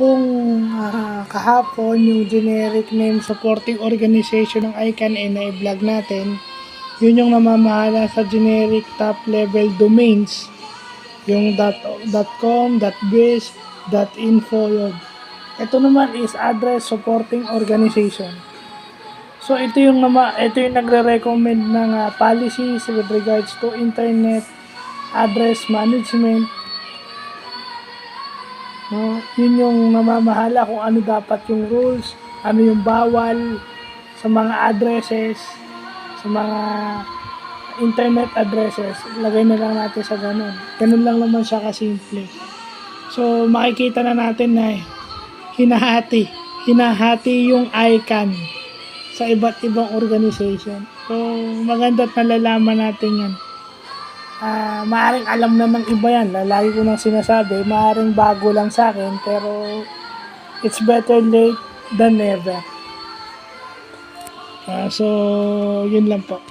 kung kahapon yung generic name supporting organization ng ICANN na i-vlog natin, yun yung namamahala sa generic top level domains, yung .com, .biz, .info yun. Ito naman is address supporting organization. So ito yung nagre-recommend ng policies with regards to internet address management. Yun yung namamahala kung ano dapat yung rules, ano yung bawal sa mga addresses, sa mga internet addresses. Lagay na lang natin sa ganun. Ganun lang naman siya kasimple. So makikita na natin na hinahati yung ICANN sa iba't ibang organization. So maganda at nalalaman natin yan. Maaring alam na ng iba yan. Lagi ko nang sinasabi, maaring bago lang sa akin, pero it's better late than never. So, yun lang po.